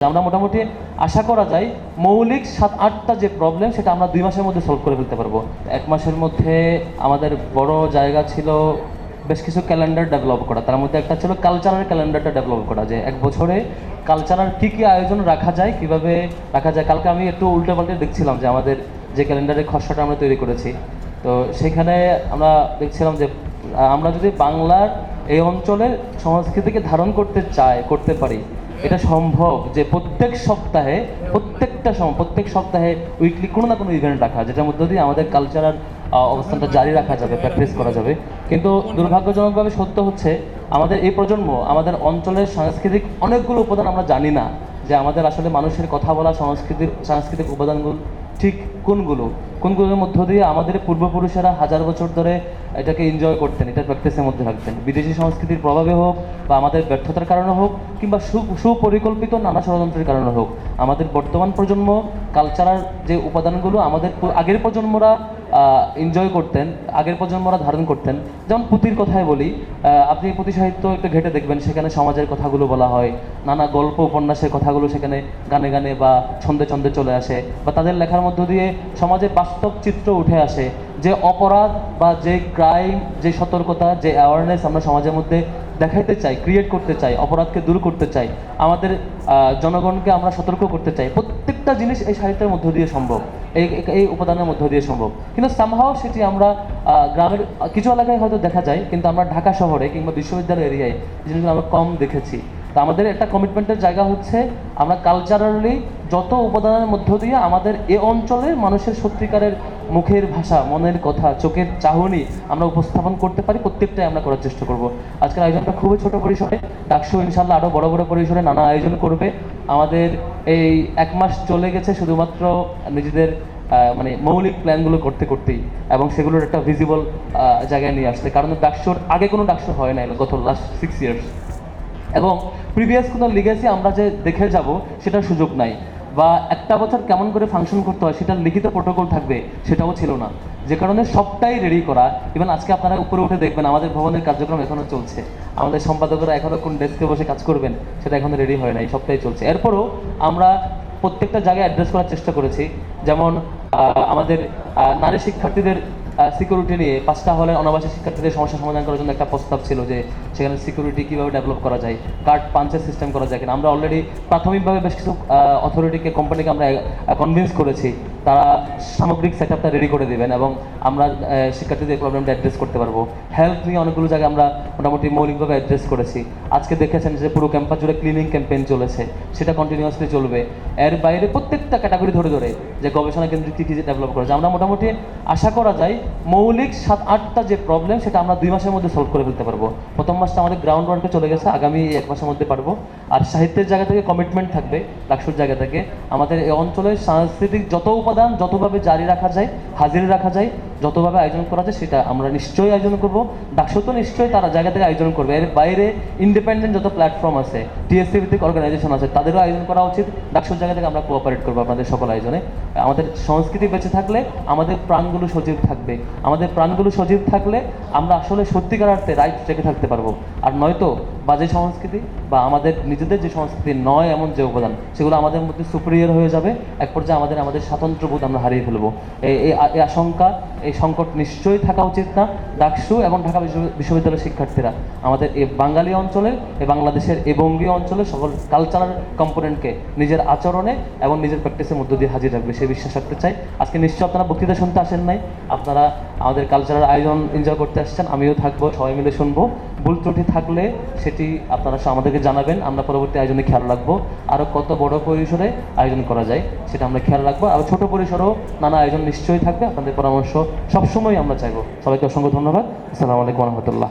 আমরা মোটামুটি আশা করা যায় মৌলিক 7-8টা যে প্রবলেম সেটা আমরা 2 মাসের মধ্যে সলভ করে ফেলতে পারবো। 1 মাসের মধ্যে আমাদের বড় জায়গা ছিল বেশ কিছু ক্যালেন্ডার ডেভেলপ করা। তার মধ্যে একটা ছিল কালচারাল ক্যালেন্ডারটা ডেভেলপ করা, যে 1 বছরে কালচারাল কী কী আয়োজন রাখা যায়, কীভাবে রাখা যায়। কালকে আমি একটু উল্টোপাল্টে দেখছিলাম যে আমাদের যে ক্যালেন্ডারের খসড়াটা আমরা তৈরি করেছি, তো সেখানে আমরা দেখছিলাম যে আমরা যদি বাংলার এই অঞ্চলের সংস্কৃতিকে ধারণ করতে পারি, এটা সম্ভব যে প্রত্যেক সপ্তাহে উইকলি কোনো না কোনো ইভেন্ট রাখা, যেটার মধ্যে দিয়ে আমাদের কালচারাল অবস্থানটা জারি রাখা যাবে, প্র্যাকটিস করা যাবে। কিন্তু দুর্ভাগ্যজনকভাবে সত্য হচ্ছে আমাদের এই প্রজন্ম, আমাদের অঞ্চলের সাংস্কৃতিক অনেকগুলো উপাদান আমরা জানি না, যে আমাদের আসলে মানুষের কথা বলা সাংস্কৃতিক উপাদানগুলো ঠিক কোনগুলোর মধ্য দিয়ে আমাদের পূর্বপুরুষেরা হাজার বছর ধরে এটাকে এনজয় করতেন, এটা প্র্যাকটিসের মধ্যে রাখতেন। বিদেশি সংস্কৃতির প্রভাবে হোক বা আমাদের ব্যর্থতার কারণে হোক কিংবা সুপরিকল্পিত নানা ষড়যন্ত্রের কারণে হোক, আমাদের বর্তমান প্রজন্ম কালচারাল যে উপাদানগুলো আমাদের আগের প্রজন্মরা এনজয় করতেন, আগের প্রজন্মরা ধারণ করতেন। যেমন পুঁথির কথাই বলি, আপনি পুঁথি সাহিত্য একটু ঘেটে দেখবেন, সেখানে সমাজের কথাগুলো বলা হয়, নানা গল্প উপন্যাসের কথাগুলো সেখানে গানে গানে বা ছন্দে ছন্দে চলে আসে, বা তাদের লেখার মধ্য দিয়ে সমাজের বাস্তব চিত্র উঠে আসে, যে অপরাধ বা যে ক্রাইম, যে সতর্কতা, যে অ্যাওয়ারনেস আমরা সমাজের মধ্যে দেখাইতে চাই, ক্রিয়েট করতে চাই, অপরাধকে দূর করতে চাই, আমাদের জনগণকে আমরা সতর্ক করতে চাই। প্রত্যেকটা জিনিস এই সাহিত্যের মধ্য দিয়ে সম্ভব, এই উপাদানের মধ্য দিয়ে সম্ভব। কিন্তু সামহাও সেটি আমরা গ্রামের কিছু এলাকায় হয়তো দেখা যায়, কিন্তু আমরা ঢাকা শহরে কিংবা বিশ্ববিদ্যালয় এরিয়ায় জিনিসগুলো আমরা কম দেখেছি। তো আমাদের একটা কমিটমেন্টের জায়গা হচ্ছে আমরা কালচারালি যত উপাদানের মধ্য দিয়ে আমাদের এ অঞ্চলের মানুষের সত্যিকারের মুখের ভাষা, মনের কথা, চোখের চাহনি আমরা উপস্থাপন করতে পারি, প্রত্যেকটাই আমরা করার চেষ্টা করব। আজকের আয়োজনটা খুবই ছোট পরিসরে, ডাকসু ইনশাল্লাহ আরও বড় বড় পরিসরে নানা আয়োজন করবে। আমাদের এই 1 মাস চলে গেছে শুধুমাত্র নিজেদের মানে মৌলিক প্ল্যানগুলো করতেই, এবং সেগুলোর একটা ভিজিবল জায়গায় নিয়ে আসতে। কারণ ডাকসুর আগে কোনো ডাকসু হয় না গত লাস্ট 6 ইয়ার্স, এবং প্রিভিয়াস কোনো লিগেসি আমরা যে দেখে যাব সেটার সুযোগ নাই, বা একটা বছর কেমন করে ফাংশন করতে হয় সেটার লিখিত প্রোটোকল থাকবে সেটাও ছিল না। যে কারণে সবটাই রেডি করা। ইভেন আজকে আপনারা উপরে উঠে দেখবেন আমাদের ভবনের কার্যক্রম এখনও চলছে, আমাদের সম্পাদকরা এখনও কোন ডেস্কে বসে কাজ করবেন সেটা এখনও রেডি হয় নাই, সবটাই চলছে। এরপরও আমরা প্রত্যেকটা জায়গায় অ্যাড্রেস করার চেষ্টা করেছি। যেমন আমাদের নারী শিক্ষার্থীদের সিকিউরিটি নিয়ে 5টা হলের অনাবাসী শিক্ষার্থীদের সমস্যা সমাধান করার জন্য একটা প্রস্তাব ছিল, যে সেখানে সিকিউরিটি কীভাবে ডেভেলপ করা যায়, কার্ড পাঞ্চের সিস্টেম করা যায় কিনা। আমরা অলরেডি প্রাথমিকভাবে বেশ কিছু অথরিটিকে, কোম্পানিকে আমরা কনভিন্স করেছি, তারা সামগ্রিক সেট আপটা রেডি করে দেবেন এবং আমরা শিক্ষার্থীদের প্রবলেমটা অ্যাড্রেস করতে পারবো। হেলথ নিয়ে অনেকগুলো জায়গায় আমরা মোটামুটি মৌলিকভাবে অ্যাড্রেস করেছি। আজকে দেখেছেন যে পুরো ক্যাম্পাস জুড়ে ক্লিনিং ক্যাম্পেইন চলেছে, সেটা কন্টিনিউয়াসলি চলবে। এর বাইরে প্রত্যেকটা ক্যাটাগরি ধরে যে গবেষণা কেন্দ্রিক কী কী ডেভেলপ করেছে, আমরা মোটামুটি আশা করা যায় মৌলিক 7-8টা যে প্রবলেম সেটা আমরা 2 মাসের মধ্যে সলভ করে ফেলতে পারবো। প্রথম মাসটা আমাদের গ্রাউন্ড ওয়ার্কে চলে গেছে, আগামী 1 মাসের মধ্যে পারবো। আর সাহিত্যের জায়গা থেকে কমিটমেন্ট থাকবে, ডাকসুর জায়গা থেকে আমাদের এই অঞ্চলের সাংস্কৃতিক যত উপাদান যতভাবে জারি রাখা যায়, হাজির রাখা যায়, যতভাবে আয়োজন করা যায় সেটা আমরা নিশ্চয়ই আয়োজন করব। ডাকসু তো নিশ্চয়ই তারা জায়গা থেকে আয়োজন করবে। এর বাইরে ইন্ডিপেন্ডেন্ট যত প্ল্যাটফর্ম আছে, টিএসসি ভিত্তিক অর্গানাইজেশন আছে, তাদেরও আয়োজন করা উচিত। ডাকসুর জায়গা থেকে আমরা কোঅপারেট করবো আপনাদের সকল আয়োজনে। আমাদের সংস্কৃতি বেঁচে থাকলে আমাদের প্রাণগুলো সজীব থাকবে, আমাদের প্রাণগুলো সজীব থাকলে আমরা আসলে সত্যিকার অর্থে রাইট ট্র্যাকে থাকতে পারবো। আর নয়তো বাজে সংস্কৃতি বা আমাদের নিজেদের যে সংস্কৃতি নয় এমন যে উপাদান, সেগুলো আমাদের মধ্যে সুপিরিয়র হয়ে যাবে। এক পর্যায়ে আমাদের স্বাতন্ত্র্যবোধ আমরা হারিয়ে ফেলবো। এই আশঙ্কা, এই সংকট নিশ্চয়ই থাকা উচিত না। ডাকসু এবং ঢাকা বিশ্ববিদ্যালয়ের শিক্ষার্থীরা আমাদের এই বাঙালি অঞ্চলের, এই বাংলাদেশের এই বঙ্গীয় অঞ্চলের সকল কালচারাল কম্পোনেন্টকে নিজের আচরণে এবং নিজের প্র্যাকটিসের মধ্য দিয়ে হাজির রাখবে, সেই বিশ্বাস রাখতে চাই। আজকে নিশ্চয়ই আপনারা বক্তৃতা শুনতে আসেন নাই, আপনারা আমাদের কালচারাল আয়োজন এনজয় করতে আসছেন। আমিও থাকবো, সবাই মিলে শুনবো। ভুল ত্রুটি থাকলে সেটি আপনারা আমাদেরকে জানাবেন, আমরা পরবর্তী আয়োজনে খেয়াল রাখবো। আরও কত বড় পরিসরে আয়োজন করা যায় সেটা আমরা খেয়াল রাখবো। আর ছোট পরিসরেও নানা আয়োজন নিশ্চয়ই থাকবে, আপনাদের পরামর্শ সবসময় আমরা চাইবো। সবাইকে অসংখ্য ধন্যবাদ। আসসালামু আলাইকুম ওয়া রাহমাতুল্লাহ।